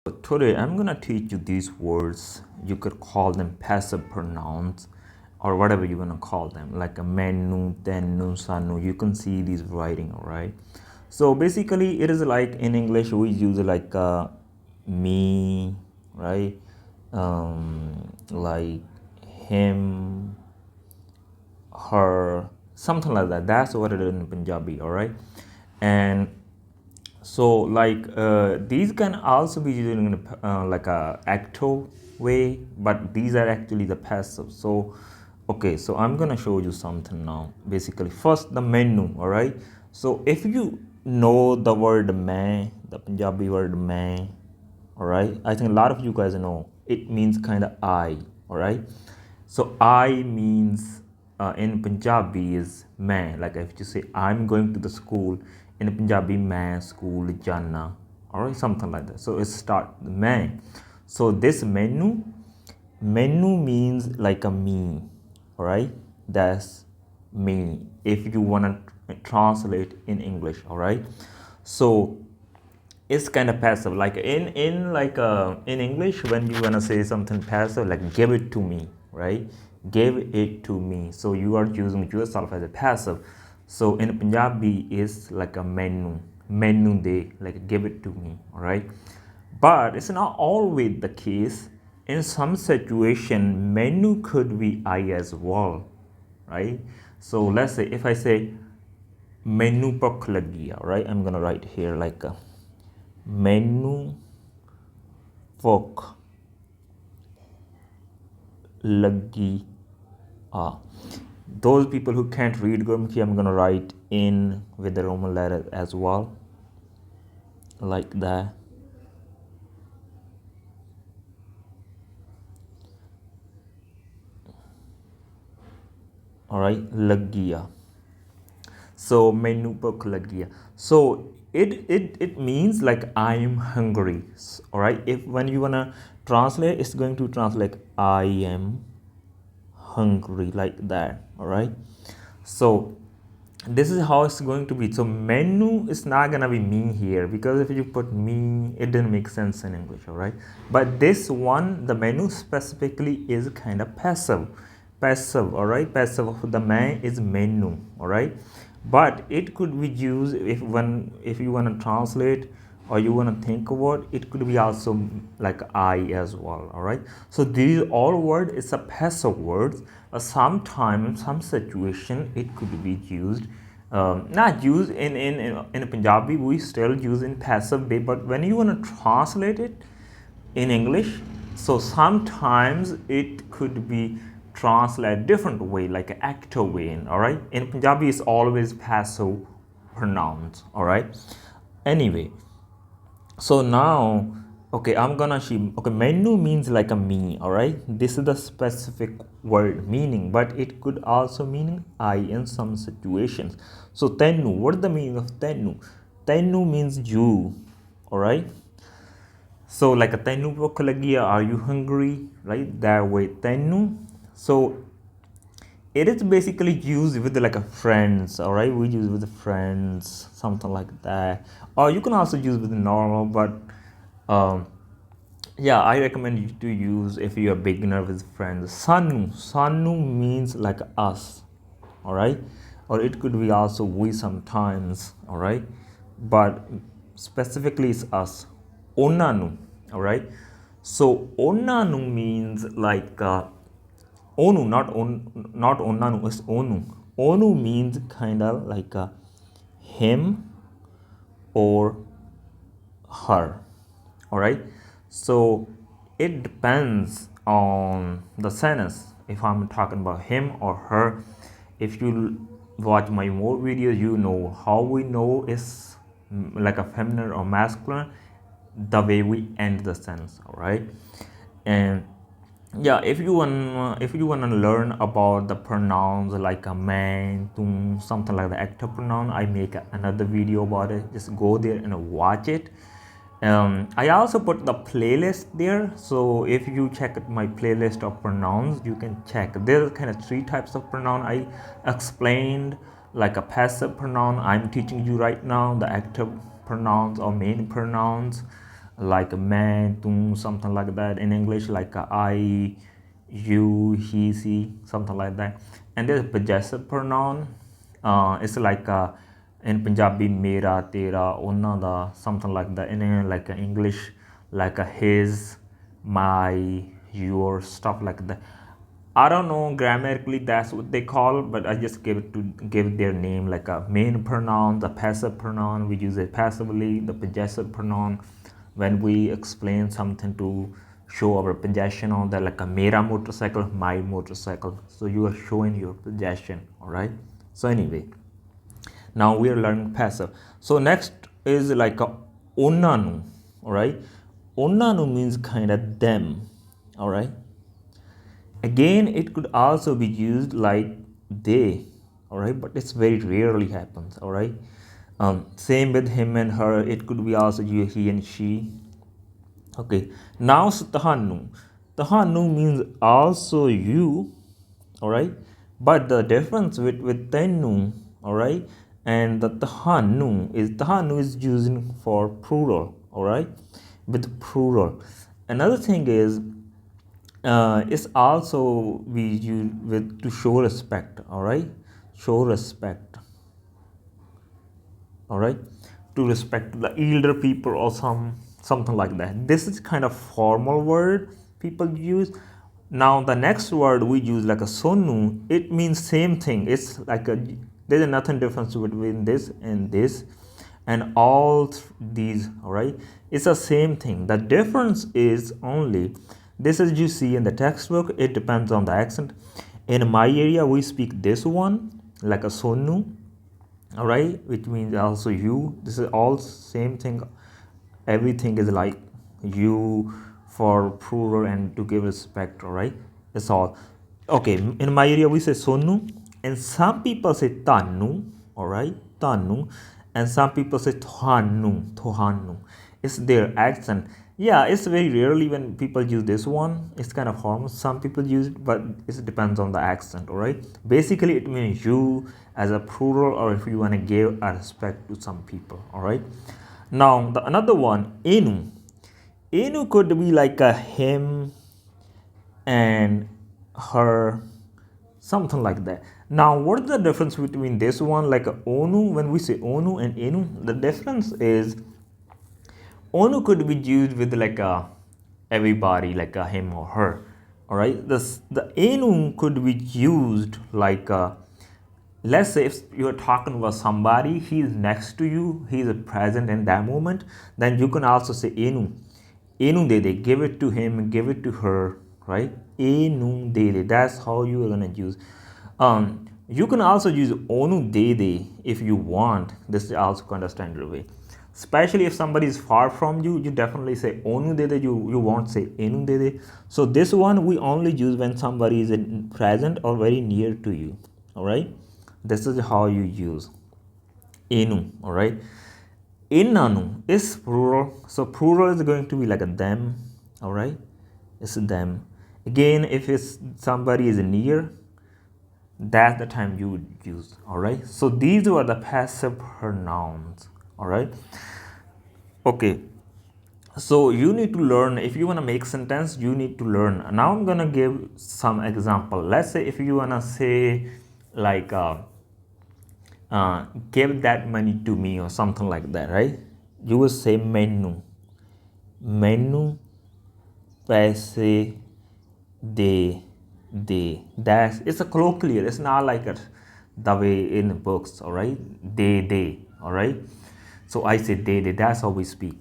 Today I'm gonna teach you these words. You could call them passive pronouns or whatever you wanna call them, like a menu, tenu, sanu. You can see these writing, alright? So basically it is like in English we use like me, right? Like him, her, something like that. That's what it is in Punjabi, alright? And so like these can also be used in like a active way, but these are actually the passive. So okay, so I'm gonna show you something now. Basically first the menu, all right? So if you know the word main, the Punjabi word main, all right, I think a lot of you guys know it means kind of I, all right? So I means in Punjabi is main. Like if you say I'm going to the school, in Punjabi main school jana, all right, something like that. So it start main. So this menu means like a me, all right? That's me if you want to translate in English, all right? So it's kind of passive, like in English when you want to say something passive, like give it to me, right? Give it to me, so you are using yourself as a passive. So in Punjabi is like a menu de, like give it to me, all right? But it's not always the case. In some situation menu could be I as well, right? So let's say if I say menu ਭੁੱਖ ਲੱਗੀ, right? I'm gonna write here like menu ਭੁੱਖ ਲੱਗੀ. Those people who can't read Gurmukhi, I'm gonna write in with the Roman letters as well, like that. All right, lagia. So menu ਭੁੱਖ ਲੱਗੀ. So it means like I am hungry, all right? If when you wanna translate, it's going to translate I am hungry, like that, all right? So this is how it's going to be. So menu is not gonna be me here, because if you put me, it didn't make sense in English, all right? But this one, the menu specifically, is kind of passive, all right? Passive of the man is menu, all right? But it could be used if you want to translate or you want to think about it, could be also like I as well, all right? So these all word is a passive words. Sometime in some situation it could be used, not used in Punjabi, we still use in passive way, but when you want to translate it in English, so sometimes it could be translated different way, like an active way, all right? In Punjabi it's always passive pronouns, all right? Anyway, so now okay, I'm gonna see. Okay, menu means like a me, all right? This is the specific word meaning, but it could also mean I in some situations. So tenu, what is the meaning of tenu? Tenu means you, all right? So like a tenu ਭੁੱਖ ਲੱਗੀ, are you hungry, right? That way tenu. So it is basically used with like a friends, all right? We use with the friends, something like that. Or you can also use with the normal, but yeah, I recommend you to use if you're a beginner with friends. Sanu means like us, all right? Or it could be also we sometimes, all right? But specifically it's us. Onanu, all right? So onanu means like onu, not onanu, it's onu. Onu means kind of like a him or her, all right? So it depends on the sentence. If I'm talking about him or her, if you watch my more videos, you know how we know is like a feminine or masculine, the way we end the sentence, all right? And yeah, if you want to learn about the pronouns like a man, tum, something like the active pronoun, I make another video about it. Just go there and watch it. I also put the playlist there, so if you check my playlist of pronouns, you can check. There's kind of 3 types of pronoun I explained, like a passive pronoun I'm teaching you right now, the active pronouns or main pronouns, like man, tu, something like that. In English, like I, you, he, she, something like that. And there's possessive pronoun. It's like in Punjabi, mera, tera, onna da, something like that. In like English, like his, my, your, stuff like that. I don't know grammatically that's what they call, but I just give it to give their name, like a main pronoun, the passive pronoun. We use it passively. The possessive pronoun when we explain something to show our possession on that, like a mera motorcycle, my motorcycle. So you are showing your possession, all right? So anyway, now we are learning passive. So next is like a onanu, all right? Onanu means kind of them, all right? Again, it could also be used like they, all right, but it's very rarely happens, all right. Same with him and her. It could be also you, he and she. Okay, now tahanu. Tahanu means also you, all right. But the difference with tenu, all right, and the tahanu is using for plural, all right, with plural. Another thing is it's also we use with to show respect, all right, show respect, all right, to respect the elder people or something like that. This is kind of formal word people use. Now the next word we use like a sonu, it means same thing. It's like a there's nothing difference between this and this and all these, all right, it's the same thing. The difference is only this, as you see in the textbook, it depends on the accent. In my area we speak this one like a sonu, all right, which means also you. This is all same thing. Everything is like you for plural and to give respect, all right, it's all okay. In my area we say sonu, and some people say tanu, all right, tanu, and some people say tohanu. It's their accent. Yeah, it's very rarely when people use this one. It's kind of formal. Some people use it, but it depends on the accent, all right. Basically it means you as a plural, or if you want to give a respect to some people, all right. Now the another one, enu could be like a him and her, something like that. Now what is the difference between this one like a onu? When we say onu and enu, the difference is onu could be used with like a everybody, like a him or her, all right. The enu could be used like a, let's say if you're talking about somebody, he's next to you, he's present in that moment, then you can also say enu dede, give it to him, give it to her, right? Enu dede, that's how you are gonna use. You can also use onu dede if you want. This is also kind of standard way. Especially if somebody is far from you, you definitely say onu dede, you won't say enu dede. So this one we only use when somebody is present or very near to you, all right. This is how you use enu, all right. Inanu is plural, so plural is going to be like a them, all right. It's them. Again, if it's somebody is near, that's the time you would use, all right. So these were the passive pronouns, all right. Okay, so you need to learn. If you want to make sentence, you need to learn. Now I'm gonna give some example. Let's say if you want to say like give that money to me or something like that, right? You will say menu paise de. That's, it's a colloquial. It's not like the way in the books, all right. They, all right. So I say they, that's how we speak.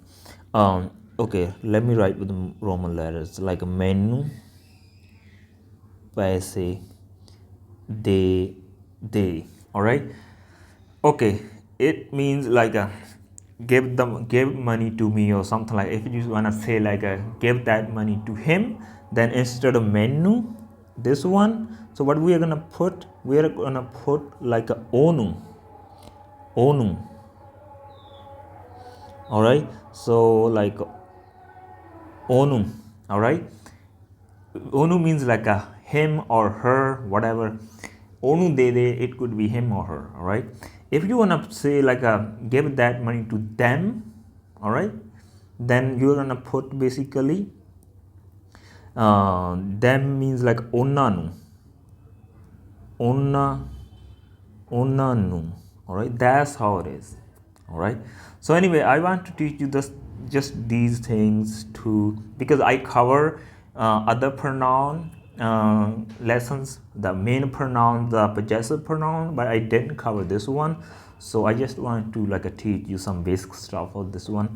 Okay, let me write with the Roman letters like menu paise de, all right. Okay, it means like a give money to me or something. Like if you want to say like a give that money to him, then instead of menu, this one, so what we are gonna put, we are gonna put like a onu, all right. So like onu, all right. Onu means like a him or her, whatever. Onu dede, it could be him or her, all right. If you want to say like a give that money to them, all right, then you're gonna put basically them means like ਉਹਨਾਂ ਨੂੰ ਉਹਨਾਂ ਨੂੰ, all right, that's how it is. All right, so anyway, I want to teach you this, just these things too, because I cover other pronoun lessons, the main pronoun, the possessive pronoun, but I didn't cover this one. So I just want to like teach you some basic stuff of this one.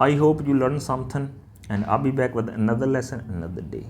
I hope you learned something, and I'll be back with another lesson another day.